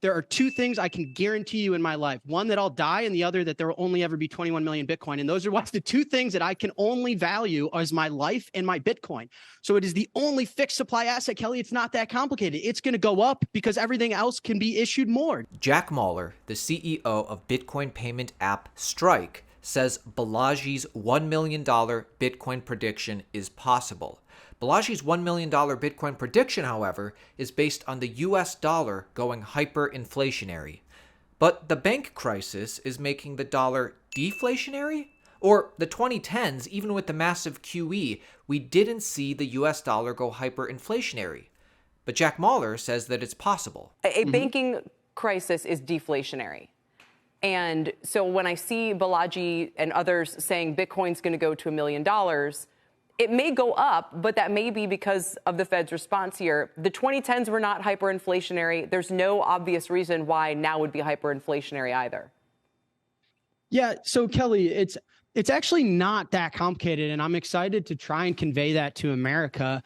There are two things I can guarantee you in my life. One, that I'll die, and the other, that there will only ever be 21 million Bitcoin. And those are what's the two things that I can only value as my life and my Bitcoin. So it is the only fixed supply asset, Kelly. It's not that complicated. It's going to go up because everything else can be issued more. Jack Mallers, the CEO of Bitcoin payment app Strike, says Balaji's $1 million Bitcoin prediction is possible. Balaji's $1 million Bitcoin prediction, however, is based on the US dollar going hyperinflationary. But the bank crisis is making the dollar deflationary? Or the 2010s, even with the massive QE, we didn't see the US dollar go hyperinflationary. But Jack Mallers says that it's possible. A banking crisis is deflationary. And so when I see Balaji and others saying Bitcoin's going to go to $1 million, it may go up, but that may be because of the Fed's response here. The 2010s were not hyperinflationary. There's no obvious reason why now would be hyperinflationary either. Yeah, so Kelly, it's actually not that complicated, and I'm excited to try and convey that to America.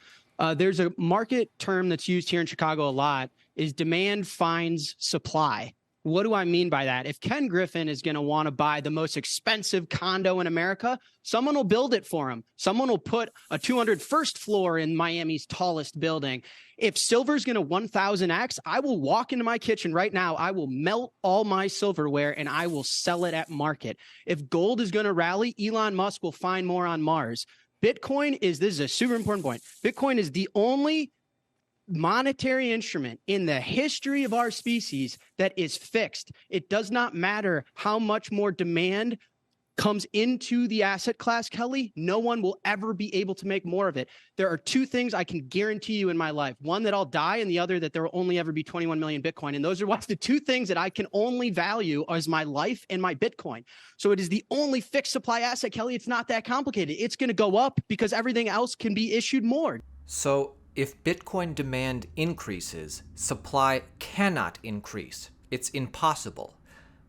There's a market term that's used here in Chicago a lot, is demand finds supply. What do I mean by that? If Ken Griffin is going to want to buy the most expensive condo in America, someone will build it for him. Someone will put a 201st floor in Miami's tallest building. If silver's going to 1000x, I will walk into my kitchen right now. I will melt all my silverware and I will sell it at market. If gold is going to rally, Elon Musk will find more on Mars. Bitcoin is, this is a super important point. Bitcoin is the only monetary instrument in the history of our species that is fixed. It does not matter how much more demand comes into the asset class, Kelly. No one will ever be able to make more of it. There are two things I can guarantee you in my life. One, that I'll die, and the other, that there will only ever be 21 million Bitcoin. And those are what's the two things that I can only value as my life and my Bitcoin. So it is the only fixed supply asset, Kelly. It's not that complicated. It's going to go up because everything else can be issued more. So if Bitcoin demand increases, supply cannot increase. It's impossible.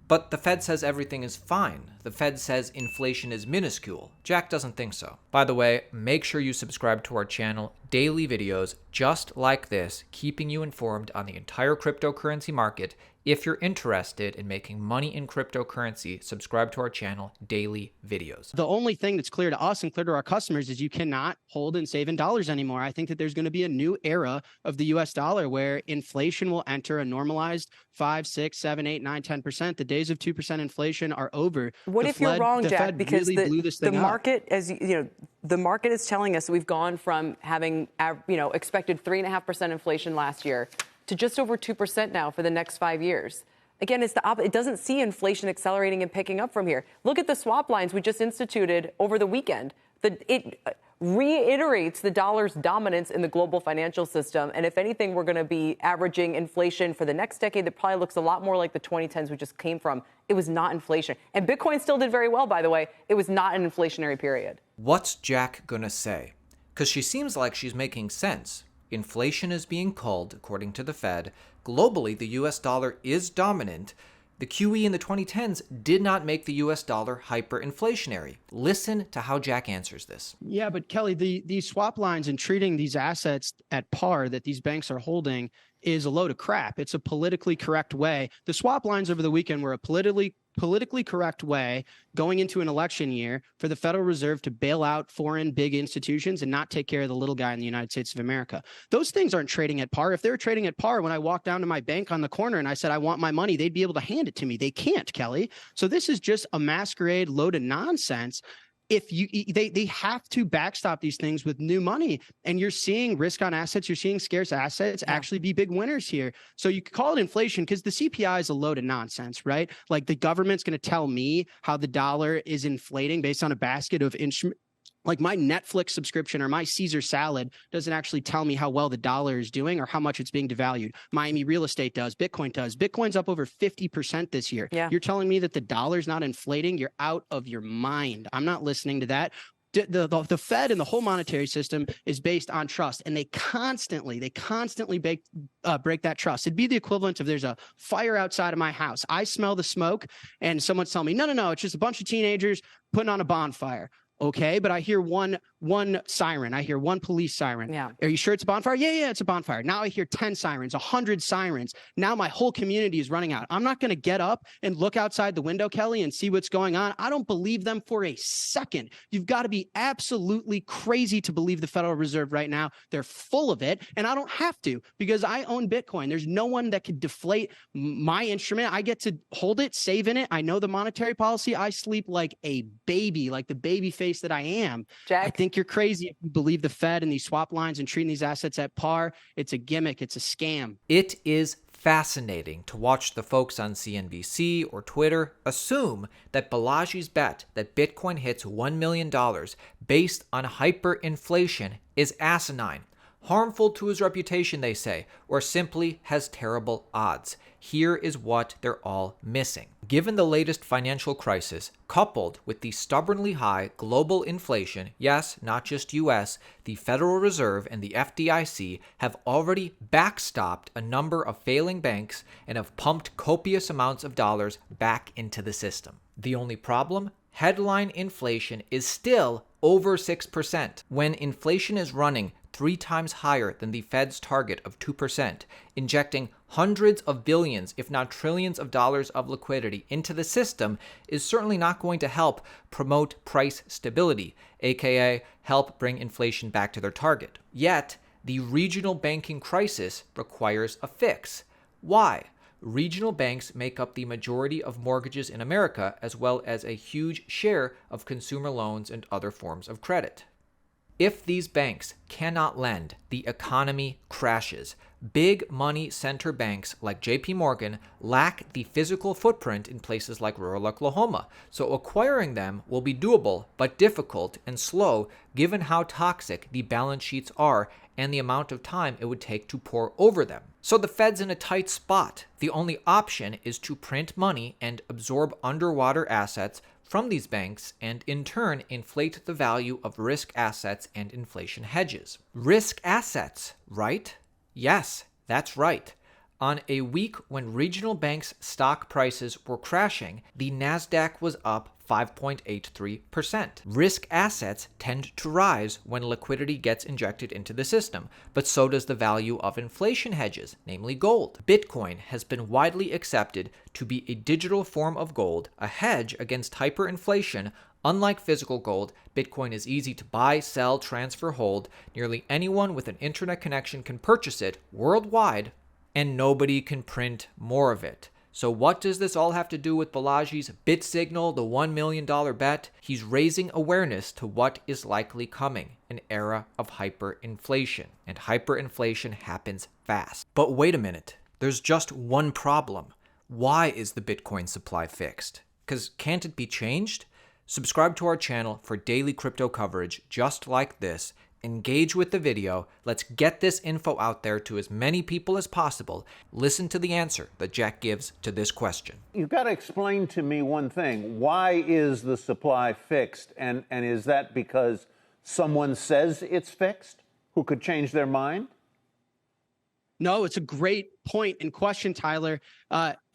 But the Fed says everything is fine. The Fed says inflation is minuscule. Jack doesn't think so. By the way, make sure you subscribe to our channel. Daily videos just like this, keeping you informed on the entire cryptocurrency market. If you're interested in making money in cryptocurrency, subscribe to our channel, Daily Videos. The only thing that's clear to us and clear to our customers is you cannot hold and save in dollars anymore. I think that there's going to be a new era of the US dollar where inflation will enter a normalized 5, 6, 7, 8, 9, 10%. The days of 2% inflation are over. What if you're wrong, Jack? Because the market, as you know, the market is telling us we've gone from having, expected 3.5% inflation last year to just over 2% now for the next 5 years. Again, it's it doesn't see inflation accelerating and picking up from here. Look at the swap lines we just instituted over the weekend. It reiterates the dollar's dominance in the global financial system. And if anything, we're going to be averaging inflation for the next decade that probably looks a lot more like the 2010s we just came from. It was not inflation. And Bitcoin still did very well, by the way. It was not an inflationary period. What's Jack going to say? Because she seems like she's making sense. Inflation is being culled, according to the Fed. Globally, the US dollar is dominant. The QE in the 2010s did not make the US dollar hyperinflationary. Listen to how Jack answers this. Yeah, but Kelly, these swap lines and treating these assets at par that these banks are holding is a load of crap. It's a politically correct way. The swap lines over the weekend were a politically correct way going into an election year for the Federal Reserve to bail out foreign big institutions and not take care of the little guy in the United States of America. Those things aren't trading at par. If they were trading at par, when I walked down to my bank on the corner and I said, I want my money, they'd be able to hand it to me. They can't, Kelly. So this is just a masquerade load of nonsense. If they have to backstop these things with new money, and you're seeing risk on assets, you're seeing scarce assets actually be big winners here. So you could call it inflation because the CPI is a load of nonsense, right? Like the government's going to tell me how the dollar is inflating based on a basket of instruments. Like my Netflix subscription or my Caesar salad doesn't actually tell me how well the dollar is doing or how much it's being devalued. Miami real estate does. Bitcoin does. Bitcoin's up over 50% this year. Yeah. You're telling me that the dollar's not inflating? You're out of your mind. I'm not listening to that. The Fed and the whole monetary system is based on trust, and they constantly break that trust. It'd be the equivalent of there's a fire outside of my house. I smell the smoke, and someone's telling me, no, it's just a bunch of teenagers putting on a bonfire. Okay, but I hear one one siren. I hear one police siren. Yeah. Are you sure it's a bonfire? Yeah, it's a bonfire. Now I hear 10 sirens, 100 sirens. Now my whole community is running out. I'm not going to get up and look outside the window, Kelly, and see what's going on. I don't believe them for a second. You've got to be absolutely crazy to believe the Federal Reserve right now. They're full of it, and I don't have to because I own Bitcoin. There's no one that could deflate my instrument. I get to hold it, save in it. I know the monetary policy. I sleep like a baby, like the baby face that I am. Jack? I think you're crazy if you believe the Fed and these swap lines and treating these assets at par. It's a gimmick. It's a scam. It is fascinating to watch the folks on CNBC or Twitter assume that Balaji's bet that Bitcoin hits $1 million based on hyperinflation is asinine, harmful to his reputation, they say, or simply has terrible odds. Here is what they're all missing. Given the latest financial crisis, coupled with the stubbornly high global inflation, yes, not just US, the Federal Reserve and the FDIC have already backstopped a number of failing banks and have pumped copious amounts of dollars back into the system. The only problem? Headline inflation is still over 6%. When inflation is running 3 times higher than the Fed's target of 2%, injecting hundreds of billions, if not trillions of dollars of liquidity into the system is certainly not going to help promote price stability, aka help bring inflation back to their target. Yet, the regional banking crisis requires a fix. Why? Regional banks make up the majority of mortgages in America, as well as a huge share of consumer loans and other forms of credit. If these banks cannot lend, the economy crashes. Big money center banks like JP Morgan lack the physical footprint in places like rural Oklahoma, so acquiring them will be doable but difficult and slow given how toxic the balance sheets are and the amount of time it would take to pour over them. So the Fed's in a tight spot. The only option is to print money and absorb underwater assets from these banks and in turn inflate the value of risk assets and inflation hedges. Risk assets, right? Yes, that's right. On a week when regional banks' stock prices were crashing, the Nasdaq was up 5.83%. Risk assets tend to rise when liquidity gets injected into the system, but so does the value of inflation hedges, namely gold. Bitcoin has been widely accepted to be a digital form of gold, a hedge against hyperinflation. Unlike physical gold, Bitcoin is easy to buy, sell, transfer, hold. Nearly anyone with an internet connection can purchase it worldwide, and nobody can print more of it. So what does this all have to do with Balaji's bit signal, the $1 million bet? He's raising awareness to what is likely coming, an era of hyperinflation. And hyperinflation happens fast. But wait a minute, there's just one problem. Why is the Bitcoin supply fixed? Because can't it be changed? Subscribe to our channel for daily crypto coverage just like this. Engage with the video. Let's get this info out there to as many people as possible. Listen to the answer that Jack gives to this question. You've got to explain to me one thing. Why is the supply fixed? And is that because someone says it's fixed who could change their mind? No, it's a great point and question, Tyler.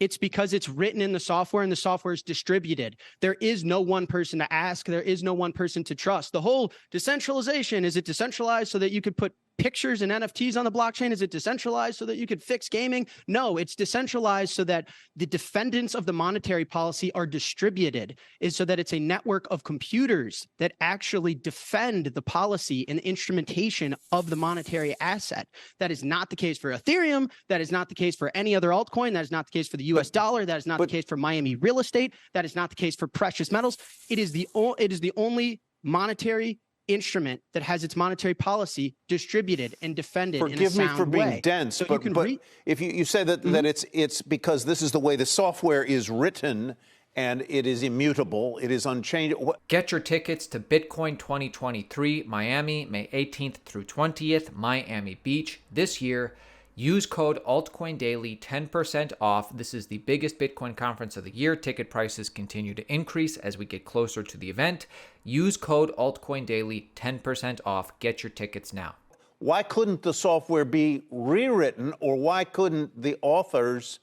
It's because it's written in the software and the software is distributed. There is no one person to ask. There is no one person to trust. The whole decentralization, is it decentralized so that you could put pictures and NFTs on the blockchain? Is it decentralized so that you could fix gaming? No, it's decentralized so that the defendants of the monetary policy are distributed, is so that it's a network of computers that actually defend the policy and the instrumentation of the monetary asset. That is not the case for Ethereum. That is not the case for any other altcoin. That is not the case for the US dollar. That is not the case for Miami real estate. That is not the case for precious metals. It is the only monetary instrument that has its monetary policy distributed and defended in a sound way. Forgive me for being dense, so but if you say that, that it's because this is the way the software is written and it is immutable, it is unchangeable. Get your tickets to Bitcoin 2023 Miami, May 18th through 20th, Miami Beach this year. Use code Altcoin Daily, 10% off. This is the biggest Bitcoin conference of the year. Ticket prices continue to increase as we get closer to the event. Use code Altcoin Daily, 10% off. Get your tickets now. Why couldn't the software be rewritten, or why couldn't the authors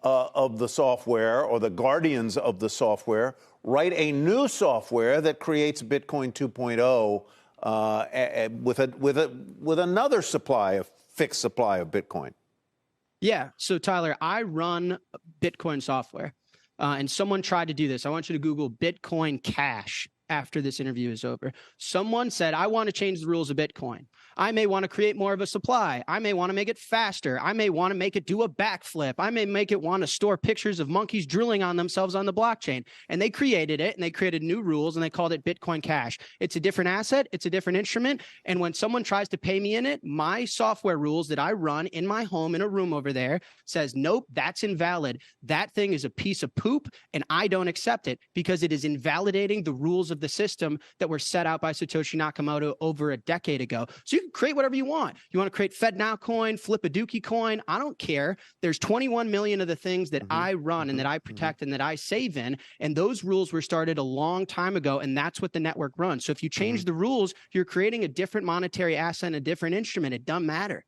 of the software or the guardians of the software write a new software that creates Bitcoin 2.0 with another fixed supply of Bitcoin? Yeah. So Tyler, I run Bitcoin software, and someone tried to do this. I want you to Google Bitcoin Cash after this interview is over. Someone said, I want to change the rules of Bitcoin. I may want to create more of a supply. I may want to make it faster. I may want to make it do a backflip. I may make it want to store pictures of monkeys drilling on themselves on the blockchain. And they created it, and they created new rules, and they called it Bitcoin Cash. It's a different asset. It's a different instrument. And when someone tries to pay me in it, my software rules that I run in my home in a room over there says, nope, that's invalid. That thing is a piece of poop, and I don't accept it because it is invalidating the rules of the system that were set out by Satoshi Nakamoto over a decade ago. So you can create whatever you want. You want to create FedNow coin, flip a Dookie coin. I don't care. There's 21 million of the things that I run and that I protect and that I save in. And those rules were started a long time ago. And that's what the network runs. So if you change the rules, you're creating a different monetary asset and a different instrument. It doesn't matter.